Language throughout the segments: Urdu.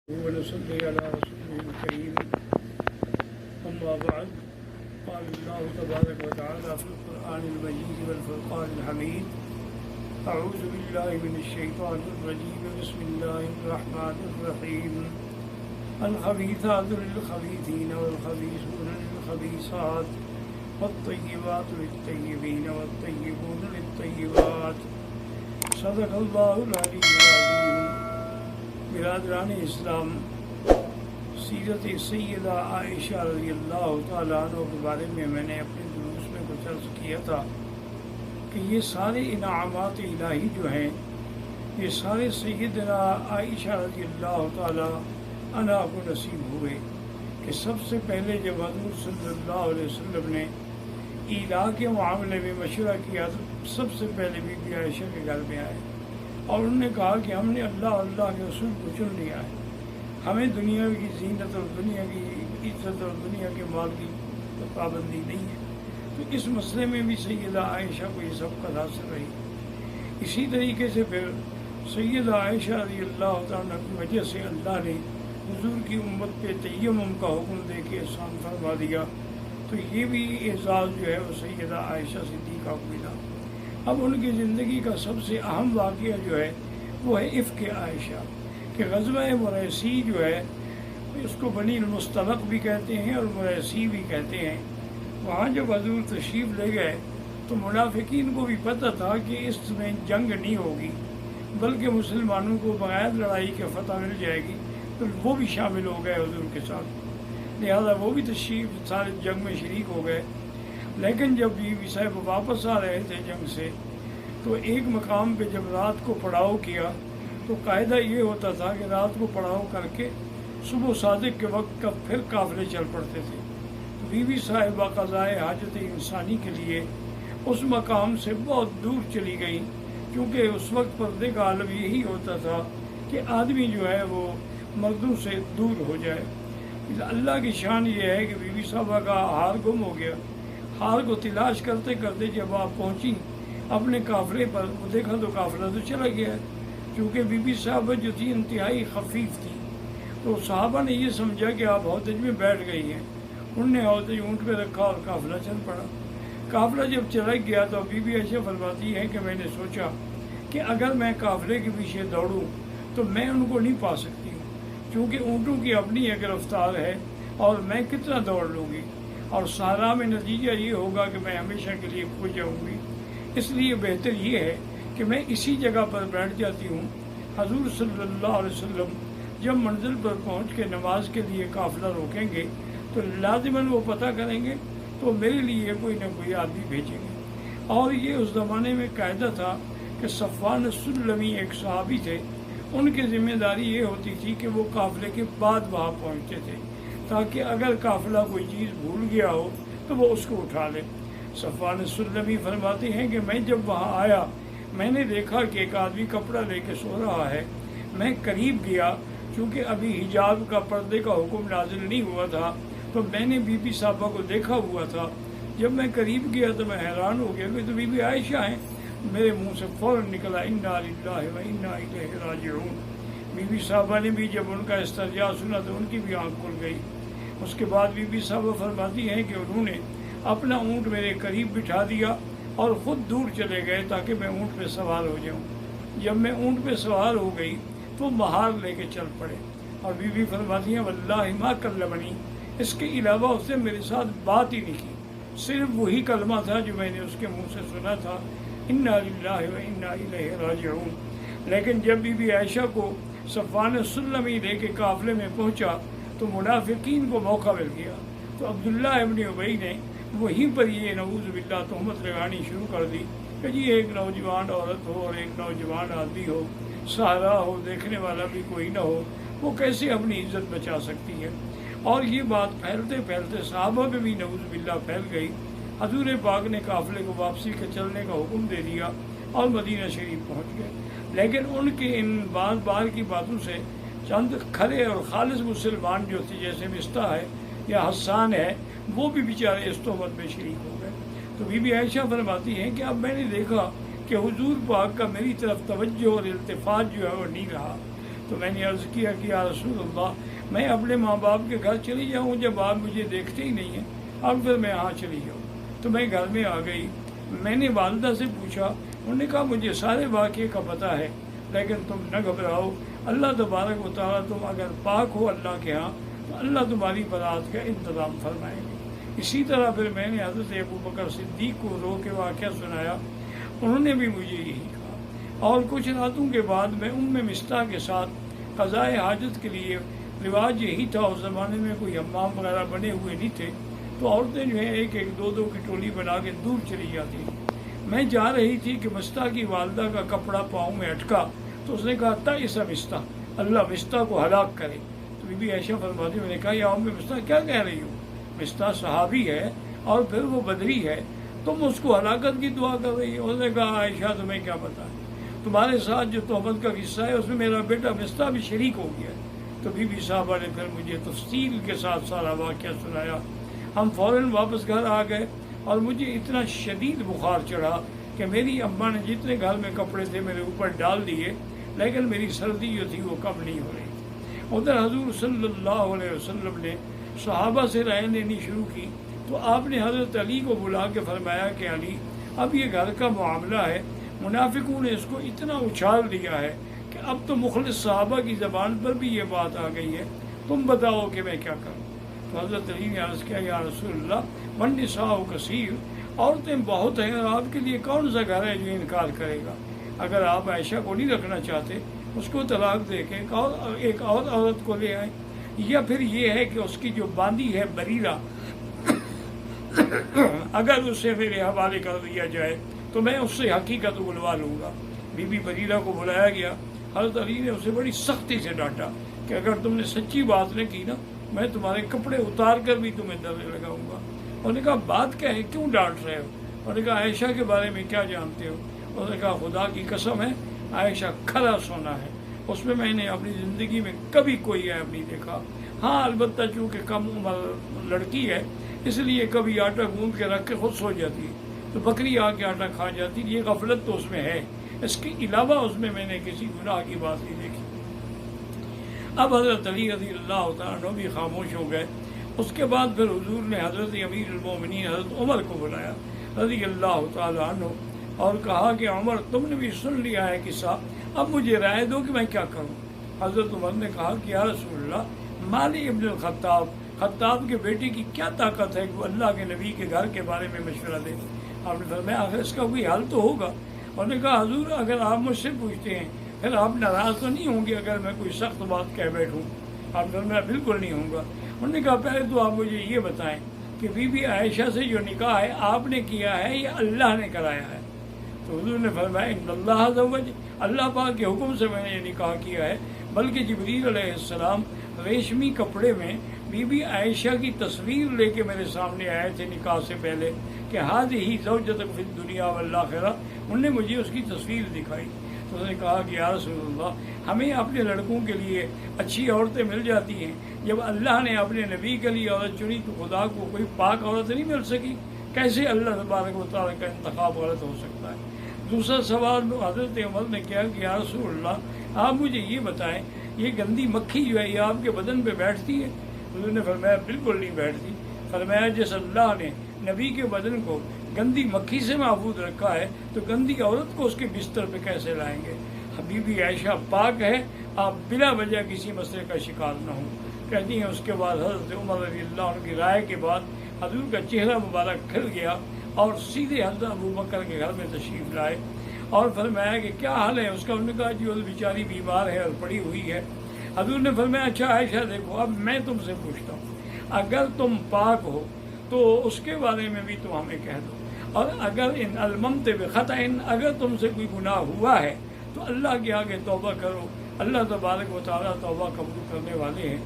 ونصلي على رسوله الكريم. أما بعد، قال الله تبارك وتعالى في القرآن المجيد والفرقان الحميد: أعوذ بالله من الشيطان الرجيم. بسم الله الرحمن الرحيم. الخبيثات للخبيثين والخبيثون للخبيثات والطيبات للطيبين والطيبون للطيبات. صدق اللہ العلی العظیم. برادران اسلام، سیرت سیدہ عائشہ رضی اللہ تعالیٰ عنہ کے بارے میں نے اپنے دروس میں کچھ عرض کیا تھا کہ یہ سارے انعامات الہی جو ہیں، یہ سارے سیدنا عائشہ رضی اللہ تعالیٰ عنہ کو نصیب ہوئے کہ سب سے پہلے جب حضور صلی اللہ علیہ وسلم نے ایلا کے معاملے میں مشورہ کیا تو سب سے پہلے بی بی عائشہ کے گھر میں آئے اور انہوں نے کہا کہ ہم نے اللہ کے رسول کو چن لیا ہے، ہمیں دنیا کی زینت اور دنیا کی عزت اور دنیا کے مال کی پابندی نہیں ہے. تو اس مسئلے میں بھی سیدہ عائشہ کو یہ سبقت حاصل رہی. اسی طریقے سے پھر سیدہ عائشہ رضی اللہ تعالیٰ کی وجہ سے اللہ نے حضور کی امت پہ تیمم کا حکم دے کے احسان فرما دیا. تو یہ بھی اعزاز جو ہے وہ سیدہ عائشہ صدیقہ کو ملا. اب ان کی زندگی کا سب سے اہم واقعہ جو ہے وہ ہے افک عائشہ کہ غزوہ مریسی جو ہے اس کو بنی المستلق بھی کہتے ہیں اور مریسی بھی کہتے ہیں. وہاں جب حضور تشریف لے گئے تو منافقین کو بھی پتہ تھا کہ اس میں جنگ نہیں ہوگی بلکہ مسلمانوں کو بغیر لڑائی کے فتح مل جائے گی. تو وہ بھی شامل ہو گئے حضور کے ساتھ، لہذا وہ بھی تشریف سارے جنگ میں شریک ہو گئے. لیکن جب بی بی صاحب واپس آ رہے تھے جنگ سے تو ایک مقام پہ جب رات کو پڑاؤ کیا تو قاعدہ یہ ہوتا تھا کہ رات کو پڑاؤ کر کے صبح صادق کے وقت کا پھر قافلے چل پڑتے تھے. تو بی بی صاحبہ قضائے حاجت انسانی کے لیے اس مقام سے بہت دور چلی گئیں، کیونکہ اس وقت پردے کا عالم یہی ہوتا تھا کہ آدمی جو ہے وہ مردوں سے دور ہو جائے. اللہ کی شان یہ ہے کہ بی بی صاحبہ کا ہار گم ہو گیا. ہار کو تلاش کرتے کرتے جب آپ پہنچی اپنے قافلے پر وہ دیکھا تو قافلہ تو چلا گیا ہے. چونکہ بی بی صاحبہ جو تھی انتہائی خفیف تھی تو صحابہ نے یہ سمجھا کہ آپ ہودج میں بیٹھ گئی ہیں. انہوں نے ہودج اونٹ پہ رکھا اور قافلہ چل پڑا. قافلہ جب چلا گیا تو بی بی عائشہ فرماتی ہے کہ میں نے سوچا کہ اگر میں قافلے کے پیچھے دوڑوں تو میں ان کو نہیں پا سکتی ہوں، کیونکہ اونٹوں کی اپنی ایک رفتار ہے اور میں کتنا دوڑ لوں گی اور صحرا میں نتیجہ یہ ہوگا کہ میں ہمیشہ کے لیے کھو جاؤں گی. اس لیے بہتر یہ ہے کہ میں اسی جگہ پر بیٹھ جاتی ہوں. حضور صلی اللہ علیہ وسلم جب منزل پر پہنچ کے نماز کے لیے قافلہ روکیں گے تو لازماً وہ پتہ کریں گے تو میرے لیے کوئی نہ کوئی آدمی بھیجیں گے. اور یہ اس زمانے میں قاعدہ تھا کہ صفوان السلمی ایک صحابی تھے، ان کی ذمہ داری یہ ہوتی تھی کہ وہ قافلے کے بعد وہاں پہنچتے تھے تاکہ اگر قافلہ کوئی چیز بھول گیا ہو تو وہ اس کو اٹھا لے. صفوان السلمی فرماتے ہیں کہ میں جب وہاں آیا میں نے دیکھا کہ ایک آدمی کپڑا لے کے سو رہا ہے. میں قریب گیا، چونکہ ابھی حجاب کا پردے کا حکم نازل نہیں ہوا تھا تو میں نے بی بی صاحبہ کو دیکھا ہوا تھا. جب میں قریب گیا تو میں حیران ہو گیا کہ تو بی بی عائشہ ہیں. میرے منہ سے فوراً نکلا انا للہ و انا الیہ راجعون. بی بی صاحبہ نے بھی جب ان کا استرجاع سنا تو ان کی بھی آنکھ کھل گئی. اس کے بعد بی بی صاحبہ فرماتی ہیں کہ انہوں نے اپنا اونٹ میرے قریب بٹھا دیا اور خود دور چلے گئے تاکہ میں اونٹ پہ سوار ہو جاؤں. جب میں اونٹ پہ سوار ہو گئی تو مہار لے کے چل پڑے. اور بی بی فرماتی ہیں واللہ ما کلمنی، اس کے علاوہ اس نے میرے ساتھ بات ہی نہیں کی، صرف وہی کلمہ تھا جو میں نے اس کے منہ سے سنا تھا انا للہ و انا الیہ راجعون. لیکن جب بی بی عائشہ کو صفوان السلمی لے کے قافلے میں پہنچا تو منافقین کو موقع مل گیا. تو عبداللہ ابن ابی نے وہیں پر یہ نعوذ باللہ تہمت لگانی شروع کر دی کہ جی ایک نوجوان عورت ہو اور ایک نوجوان آدمی ہو، سہارا ہو، دیکھنے والا بھی کوئی نہ ہو، وہ کیسے اپنی عزت بچا سکتی ہے. اور یہ بات پھیلتے پھیلتے صحابہ میں بھی نعوذ باللہ پھیل گئی. حضور پاک نے قافلے کو واپسی کے چلنے کا حکم دے دیا اور مدینہ شریف پہنچ گئے. لیکن ان کے ان بار بار کی باتوں سے چند کھلے اور خالص مسلمان جو تھے جیسے مستہ ہے یا حسان ہے وہ بھی بیچارے اس تہمت میں شریک ہو گئے. تو بی بی عائشہ فرماتی ہیں کہ اب میں نے دیکھا کہ حضور پاک کا میری طرف توجہ اور التفات جو ہے وہ نہیں رہا. تو میں نے عرض کیا کہ یا رسول اللہ میں اپنے ماں باپ کے گھر چلی جاؤں جب آپ مجھے دیکھتے ہی نہیں ہیں، اب پھر میں یہاں چلی جاؤں؟ تو میں گھر میں آ گئی، میں نے والدہ سے پوچھا، انہوں نے کہا مجھے سارے واقعے کا پتہ ہے، لیکن تم نہ گھبراؤ، اللہ تبارک و تعالیٰ تم اگر پاک ہو اللہ کے ہاں تو اللہ تمہاری برات کا انتظام فرمائیں گے۔ اسی طرح پھر میں نے حضرت ابو بکر صدیق کو رو کے واقعہ سنایا، انہوں نے بھی مجھے یہی کہا۔ اور کچھ راتوں کے بعد میں مصطح کے ساتھ قضائے حاجت کے لیے، رواج یہی تھا اس زمانے میں کوئی حمام وغیرہ بنے ہوئے نہیں تھے، تو عورتیں جو ہیں ایک ایک دو دو کی ٹولی بنا کے دور چلی جاتی۔ میں جا رہی تھی کہ مصطح کی والدہ کا کپڑا پاؤں میں اٹکا، تو اس نے کہا تئس مصطح، اللہ مصطح کو ہلاک کرے۔ تو بی بی عائشہ فرماتی، میں نے کہا یا ام مصطح کیا کہہ رہی ہو؟ مصطح صحابی ہے اور پھر وہ بدری ہے، تم اس کو ہلاکت کی دعا کر رہی ہو؟ اس نے کہا عائشہ تمہیں کیا پتا ہے، تمہارے ساتھ جو تہمت کا قصہ ہے اس میں میرا بیٹا مصطح بھی شریک ہو گیا ہے۔ تو بی بی صاحبہ نے پھر مجھے تفصیل کے ساتھ سارا واقعہ سنایا۔ ہم فوراً واپس گھر آ گئے اور مجھے اتنا شدید بخار چڑھا کہ میری اماں نے جتنے گھر میں کپڑے تھے میرے اوپر ڈال دیے، لیکن میری سردی جو تھی وہ کم نہیں ہو رہی تھی۔ ادھر حضور صلی اللہ علیہ وسلم نے صحابہ سے رائے لینی شروع کی، تو آپ نے حضرت علی کو بلا کے فرمایا کہ علی، اب یہ گھر کا معاملہ ہے، منافقوں نے اس کو اتنا اچھال دیا ہے کہ اب تو مخلص صحابہ کی زبان پر بھی یہ بات آ گئی ہے، تم بتاؤ کہ میں کیا کروں؟ تو حضرت علی نے عرض کیا یا رسول اللہ والنساء کثیر، عورتیں بہت ہیں اور آپ کے لیے کون سا گھر ہے جو انکار کرے گا؟ اگر آپ عائشہ کو نہیں رکھنا چاہتے اس کو طلاق دے کے ایک اور عورت کو لے آئیں، یا پھر یہ ہے کہ اس کی جو باندی ہے بریرہ اگر اسے میرے حوالے کر دیا جائے تو میں اس سے حقیقت اگلوا لوں گا۔ بی بی بریرہ کو بلایا گیا، حضرت علی نے اسے بڑی سختی سے ڈانٹا کہ اگر تم نے سچی بات نہیں کی نا، میں تمہارے کپڑے اتار کر بھی تمہیں درنے لگاؤں گا۔ انہوں نے کہا بات کیا ہے، کیوں ڈانٹ رہے ہو؟ انہوں نے کہا عائشہ کے بارے میں کیا جانتے ہو؟ انہوں نے کہا خدا کی قسم ہے عائشہ کھرا سونا ہے، اس میں نے اپنی زندگی میں کبھی کوئی عیب نہیں دیکھا۔ ہاں البتہ چونکہ کم عمر لڑکی ہے اس لیے کبھی آٹا گوندھ کے رکھ کے خود سو جاتی ہے تو بکری آ کے آٹا کھا جاتی، یہ غفلت تو اس میں ہے، اس کے علاوہ اس میں نے کسی گناہ کی بات نہیں دیکھی۔ اب حضرت علی رضی اللہ تعالیٰ عنہ بھی خاموش ہو گئے۔ اس کے بعد پھر حضور نے حضرت امیر المومنین حضرت عمر کو بلایا رضی اللہ تعالیٰ عنہ اور کہا کہ عمر تم نے بھی سن لیا ہے قصہ، اب مجھے رائے دو کہ میں کیا کروں؟ حضرت عمر نے کہا کہ یا رسول اللہ مالی ابن الخطاب، خطاب کے بیٹے کی کیا طاقت ہے کہ وہ اللہ کے نبی کے گھر کے بارے میں مشورہ دے؟ آپ نے فرمایا آخر اس کا کوئی حل تو ہوگا۔ انہوں نے کہا حضور اگر آپ مجھ سے پوچھتے ہیں پھر آپ ناراض تو نہیں ہوں گے اگر میں کوئی سخت بات کہہ بیٹھوں؟ آپ نے فرمایا بالکل نہیں ہوں گا۔ انہوں نے کہا پہلے تو آپ مجھے یہ بتائیں کہ بی بی عائشہ سے جو نکاح ہے آپ نے کیا ہے یا اللہ نے کرایا ہے؟ تو حضور نے فرمایا ان اللہ زوج، اللہ پاک کے حکم سے میں نے یہ نکاح کیا ہے، بلکہ جبریل علیہ السلام ریشمی کپڑے میں بی بی عائشہ کی تصویر لے کے میرے سامنے آئے تھے نکاح سے پہلے کہ ہذہ زوجتک فی الدنیا والآخرہ، انہوں نے مجھے اس کی تصویر دکھائی۔ تو اس نے کہا کہ یا رسول اللہ ہمیں اپنے لڑکوں کے لیے اچھی عورتیں مل جاتی ہیں، جب اللہ نے اپنے نبی کے لیے عورت چنی تو خدا کو کوئی پاک عورت نہیں مل سکی؟ کیسے اللہ تبارک و تعالیٰ کا انتخاب غلط ہو سکتا ہے؟ دوسرا سوال حضرت عمر نے کیا کہ یا رسول اللہ آپ مجھے یہ بتائیں یہ گندی مکھی جو ہے یہ آپ کے بدن پہ بیٹھتی ہے؟ حضور نے فرمایا بالکل نہیں بیٹھتی۔ فرمایا جس اللہ نے نبی کے بدن کو گندی مکھی سے محفوظ رکھا ہے تو گندی عورت کو اس کے بستر پہ کیسے لائیں گے؟ حبیبی عائشہ پاک ہے، آپ بلا وجہ کسی مسئلے کا شکار نہ ہوں۔ کہتی ہیں اس کے بعد حضرت عمر رضی اللہ عنہ کی رائے کے بعد حضور کا چہرہ مبارک کھل گیا اور سیدھے حضرت ابو بکر کے گھر میں تشریف لائے اور فرمایا کہ کیا حال ہے اس کا؟ انہوں نے کہا جو بیچاری بیمار ہے اور پڑی ہوئی ہے۔ حضور نے فرمایا اچھا عائشہ دیکھو اب میں تم سے پوچھتا ہوں، اگر تم پاک ہو تو اس کے بارے میں بھی تم ہمیں کہہ دو، اور اگر ان الممت بخطأ، اگر تم سے کوئی گناہ ہوا ہے تو اللہ کے آگے توبہ کرو، اللہ تبارک و تعالیٰ توبہ قبول کرنے والے ہیں۔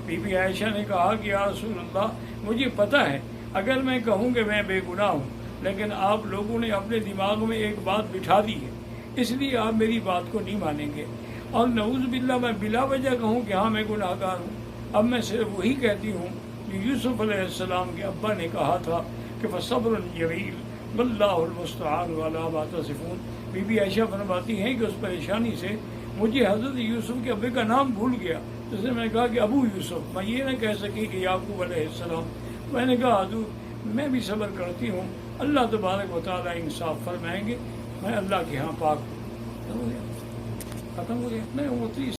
بی بی عائشہ نے کہا کہ یا رسول اللہ مجھے پتہ ہے اگر میں کہوں کہ میں بے گناہ ہوں لیکن آپ لوگوں نے اپنے دماغ میں ایک بات بٹھا دی ہے اس لیے آپ میری بات کو نہیں مانیں گے، اور نعوذ باللہ میں بلا وجہ کہوں کہ ہاں میں گناہ گار ہوں، اب میں صرف وہی کہتی ہوں جو یوسف علیہ السلام کے ابا نے کہا تھا کہ فصبر جمیل واللہ المستعان علی ما تصفون۔ بی بی عائشہ فرماتی ہیں کہ اس پریشانی سے مجھے حضرت یوسف کے ابے کا نام بھول گیا، جس نے میں نے کہا کہ ابو یوسف، میں یہ نہ کہہ سکی کہ یعقوب علیہ السلام۔ میں نے کہا حضور میں بھی صبر کرتی ہوں، اللہ تبارک و تعالیٰ انصاف فرمائیں گے، میں اللہ کے ہاں پاک ہوں۔ ختم ہو گیا، نہیں وہ